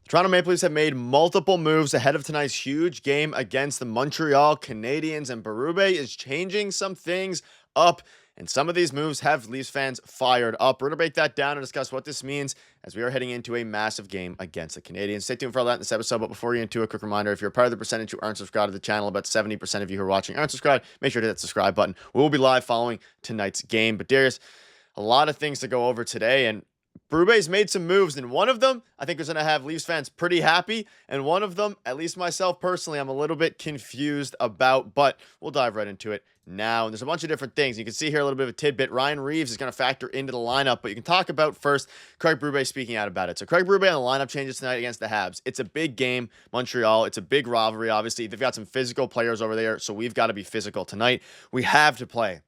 Toronto Maple Leafs have made multiple moves ahead of tonight's huge game against the Montreal Canadiens, and Berube is changing some things up. And some of these moves have Leafs fans fired up. We're going to break that down and discuss what this means as we are heading into a massive game against the Canadiens. Stay tuned for all that in this episode. But before we get into a quick reminder, if you're part of the percentage who aren't subscribed to the channel, about 70% of you who are watching aren't subscribed, make sure to hit that subscribe button. We will be live following tonight's game. But Darius, a lot of things to go over today, and Berube's made some moves, and one of them I think is going to have Leafs fans pretty happy, and one of them, at least myself personally, I'm a little bit confused about, but we'll dive right into it now. And there's a bunch of different things. You can see here a little bit of a tidbit. Ryan Reeves is going to factor into the lineup, but you can talk about first Craig Berube speaking out about it. So Craig Berube on the lineup changes tonight against the Habs. It's a big game, Montreal. It's a big rivalry, obviously. They've got some physical players over there, so we've got to be physical tonight. We have to play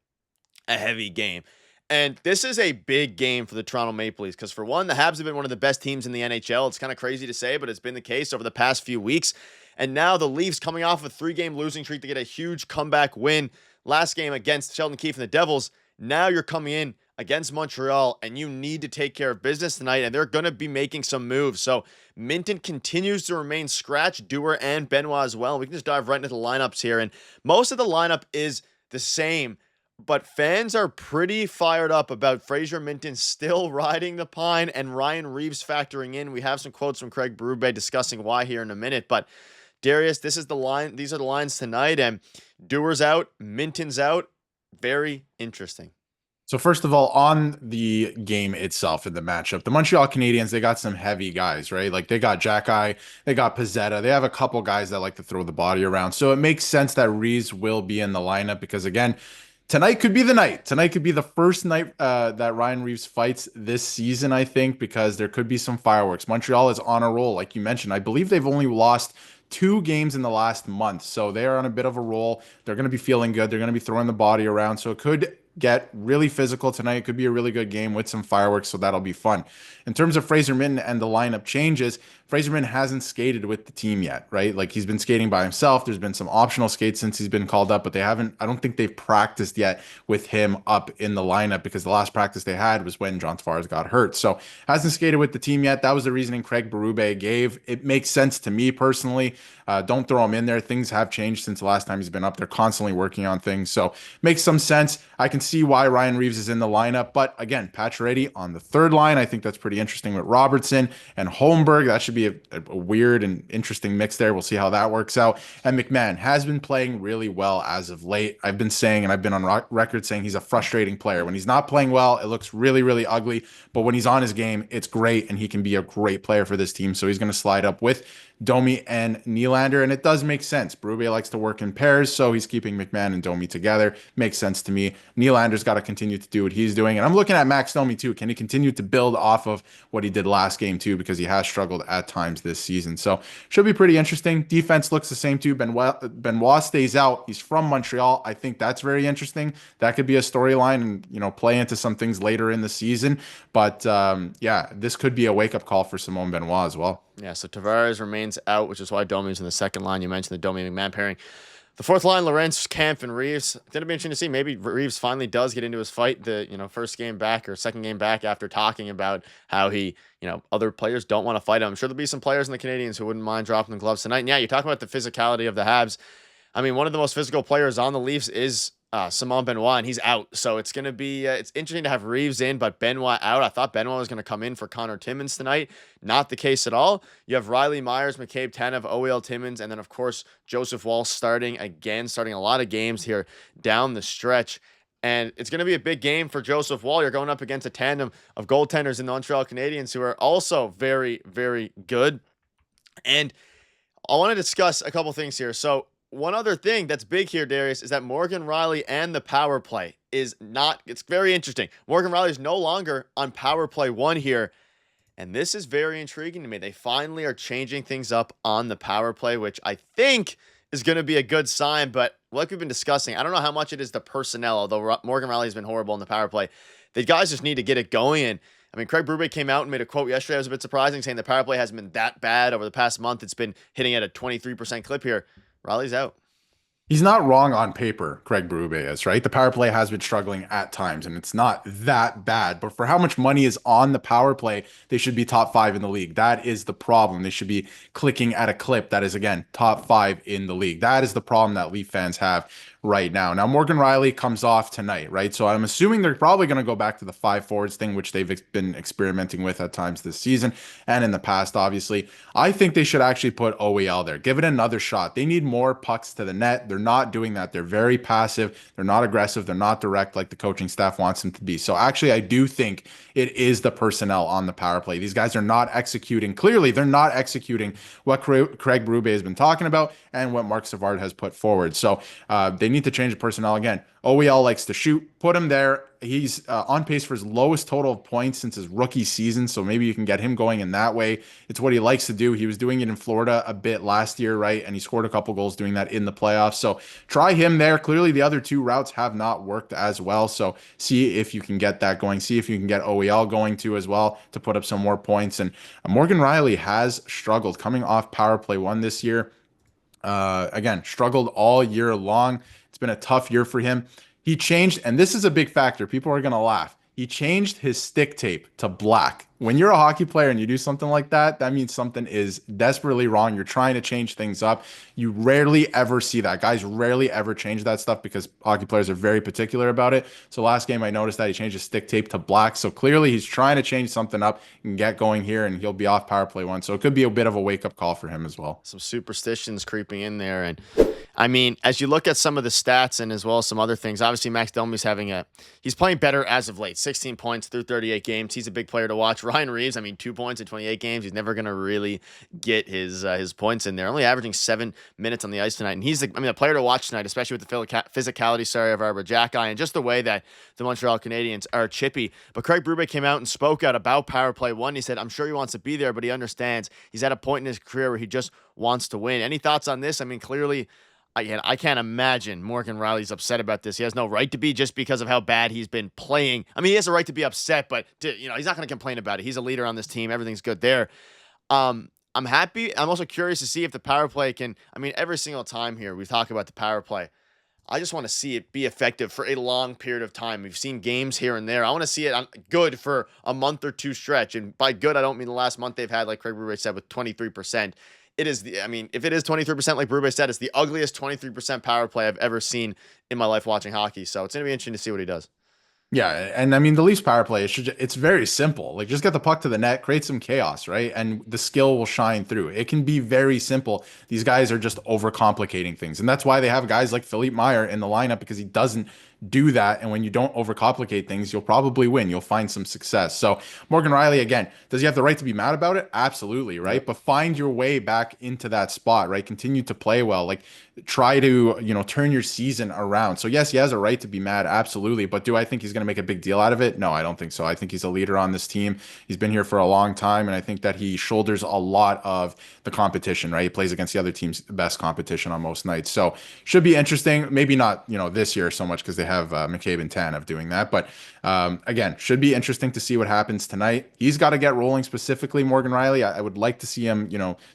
a heavy game. And this is a big game for the Toronto Maple Leafs because, for one, the Habs have been one of the best teams in the NHL. It's kind of crazy to say, but it's been the case over the past few weeks. And now the Leafs, coming off a 3-game losing streak to get a huge comeback win last game against Sheldon Keefe and the Devils. Now you're coming in against Montreal, and you need to take care of business tonight, and they're going to be making some moves. So Minton continues to remain scratched, Dewar and Benoit as well. We can just dive right into the lineups here, and most of the lineup is the same. But fans are pretty fired up about Fraser Minton still riding the pine and Ryan Reeves factoring in. We have some quotes from Craig Berube discussing why here in a minute. But Darius, this is the line. These are the lines tonight. And Dewar's out, Minton's out. Very interesting. So first of all, on the game itself in the matchup, the Montreal Canadiens, they got some heavy guys, right? Like they got Jack-Eye, they got Pizzetta. They have a couple guys that like to throw the body around. So it makes sense that Reeves will be in the lineup because, again, tonight could be the night. Tonight could be the first night that Ryan Reeves fights this season, I think, because there could be some fireworks. Montreal is on a roll, like you mentioned. I believe they've only lost 2 games in the last month. So they are on a bit of a roll. They're going to be feeling good. They're going to be throwing the body around. So it could get really physical tonight. It could be a really good game with some fireworks, so that'll be fun. In terms of Fraser Minton and the lineup changes, Fraser Minton hasn't skated with the team yet, right? Like he's been skating by himself. There's been some optional skates since he's been called up, but they haven't, I don't think they've practiced yet with him up in the lineup because the last practice they had was when John Tavares got hurt. So hasn't skated with the team yet. That was the reasoning Craig Berube gave. It makes sense to me personally. Don't throw him in there. Things have changed since the last time he's been up. They're constantly working on things. So makes some sense. I can see why Ryan Reeves is in the lineup. But again, Pacioretty on the third line. I think that's pretty interesting with Robertson and Holmberg. That should be a weird and interesting mix there. We'll see how that works out. And McMahon has been playing really well as of late. I've been saying, and I've been on record saying he's a frustrating player. When he's not playing well, it looks really, really ugly. But when he's on his game, it's great. And he can be a great player for this team. So he's going to slide up with Domi and Nylander, and it does make sense. Berube likes to work in pairs, so he's keeping McMahon and Domi together. Makes sense to me. Nylander's got to continue to do what he's doing, and I'm looking at Max Domi too. Can he continue to build off of what he did last game too? Because he has struggled at times this season, so should be pretty interesting. Defense looks the same too. Benoit stays out. He's from Montreal. I think that's very interesting. That could be a storyline and play into some things later in the season. But yeah, this could be a wake up call for Simone Benoit as well. Yeah, so Tavares remains out, which is why Domi's in the second line. You mentioned the Domi-McMahon pairing. The fourth line, Lorentz, Kampf, and Reeves. It's going to be interesting to see. Maybe Reeves finally does get into his fight the first game back or second game back after talking about how he, other players don't want to fight him. I'm sure there'll be some players in the Canadiens who wouldn't mind dropping the gloves tonight. And yeah, you talk about the physicality of the Habs. I mean, one of the most physical players on the Leafs is Simon Benoit, and he's out. So it's going to be it's interesting to have Reeves in, but Benoit out. I thought Benoit was going to come in for Connor Timmins tonight. Not the case at all. You have Riley Myers, McCabe Tanev, OEL Timmins, and then, of course, Joseph Wall starting a lot of games here down the stretch. And it's going to be a big game for Joseph Wall. You're going up against a tandem of goaltenders in the Montreal Canadiens who are also very, very good. And I want to discuss a couple things here. So one other thing that's big here, Darius, is that Morgan Rielly and the power play is not, it's very interesting. Morgan Rielly is no longer on power play 1 here. And this is very intriguing to me. They finally are changing things up on the power play, which I think is going to be a good sign. But like we've been discussing, I don't know how much it is the personnel, although Morgan Rielly has been horrible in the power play. The guys just need to get it going. And I mean, Craig Berube came out and made a quote yesterday that was a bit surprising, saying the power play hasn't been that bad over the past month. It's been hitting at a 23% clip here. Riley's out. He's not wrong on paper, Craig Berube is, right? The power play has been struggling at times, and it's not that bad. But for how much money is on the power play, they should be top five in the league. That is the problem. They should be clicking at a clip that is, again, top five in the league. That is the problem that Leaf fans have right now. Now, Morgan Riley comes off tonight, right? So I'm assuming they're probably going to go back to the five forwards thing, which they've been experimenting with at times this season and in the past, obviously. I think they should actually put OEL there. Give it another shot. They need more pucks to the net. They're not doing that. They're very passive. They're not aggressive. They're not direct like the coaching staff wants them to be. So actually, I do think it is the personnel on the power play. These guys are not executing. Clearly, they're not executing what Craig Berube has been talking about and what Mark Savard has put forward. So they need to change the personnel again. OEL likes to shoot. Put him there. He's on pace for his lowest total of points since his rookie season, so maybe you can get him going in that way. It's what he likes to do. He was doing it in Florida a bit last year, right? And he scored a couple goals doing that in the playoffs. So try him there. Clearly, the other two routes have not worked as well. So see if you can get that going. See if you can get OEL going too as well to put up some more points. And Morgan Riley has struggled coming off power play one this year. Again, struggled all year long. It's been a tough year for him. He changed, and this is a big factor. People are going to laugh. He changed his stick tape to black. When you're a hockey player and you do something like that, that means something is desperately wrong. You're trying to change things up. You rarely ever see that. Guys rarely ever change that stuff because hockey players are very particular about it. So last game, I noticed that he changed his stick tape to black. So clearly he's trying to change something up and get going here, and he'll be off power play one. So it could be a bit of a wake-up call for him as well. Some superstitions creeping in there. And I mean, as you look at some of the stats and as well as some other things, obviously Max Domi's he's playing better as of late. 16 points through 38 games. He's a big player to watch. Ryan Reeves, I mean, 2 points in 28 games. He's never going to really get his points in there. Only averaging 7 minutes on the ice tonight. And he's the player to watch tonight, especially with the physicality, of our Jack Eye and just the way that the Montreal Canadiens are chippy. But Craig Berube came out and spoke out about power play one. He said, I'm sure he wants to be there, but he understands he's at a point in his career where he just wants to win. Any thoughts on this? I mean, clearly, I can't imagine Morgan Riley's upset about this. He has no right to be just because of how bad he's been playing. I mean, he has a right to be upset, but he's not going to complain about it. He's a leader on this team. Everything's good there. I'm happy. I'm also curious to see if the power play can. I mean, every single time here we talk about the power play, I just want to see it be effective for a long period of time. We've seen games here and there. I want to see it good for a month or two stretch. And by good, I don't mean the last month they've had, like Craig Berube said, with 23%. If it is 23%, like Berube said, it's the ugliest 23% power play I've ever seen in my life watching hockey. So it's going to be interesting to see what he does. Yeah, and I mean the Leafs power play, it's very simple. Like just get the puck to the net, create some chaos, right? And the skill will shine through. It can be very simple. These guys are just overcomplicating things. And that's why they have guys like Philippe Meyer in the lineup because he doesn't do that. And when you don't overcomplicate things, you'll probably win. You'll find some success. So Morgan Riley, again, does he have the right to be mad about it? Absolutely, right? But find your way back into that spot, right? Continue to play well. Like try to, turn your season around. So yes, he has a right to be mad, absolutely. But do I think he's going to make a big deal out of it? No, I don't think so. I think he's a leader on this team. He's been here for a long time, and I think that he shoulders a lot of the competition, right? He plays against the other team's best competition on most nights. So should be interesting. Maybe not, this year so much because they have McCabe and Tanev doing that. But again, should be interesting to see what happens tonight. He's got to get rolling specifically, Morgan Riley. I would like to see him,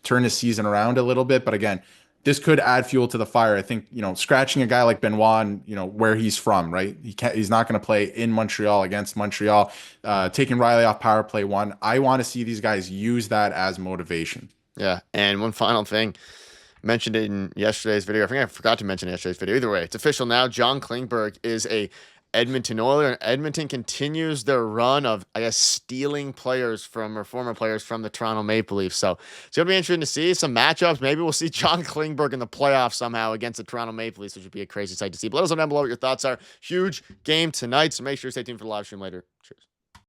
turn his season around a little bit. But again, this could add fuel to the fire. I think, scratching a guy like Benoit and, where he's from, right? He's not going to play in Montreal against Montreal. Taking Riley off power play one. I want to see these guys use that as motivation. Yeah. And one final thing. Mentioned it in yesterday's video. I think I forgot to mention yesterday's video. Either way, it's official now. John Klingberg is a Edmonton Oiler, and Edmonton continues their run of, stealing players or former players from the Toronto Maple Leafs. So it's going to be interesting to see some matchups. Maybe we'll see John Klingberg in the playoffs somehow against the Toronto Maple Leafs, which would be a crazy sight to see. But let us know down below what your thoughts are. Huge game tonight, so make sure to stay tuned for the live stream later. Cheers.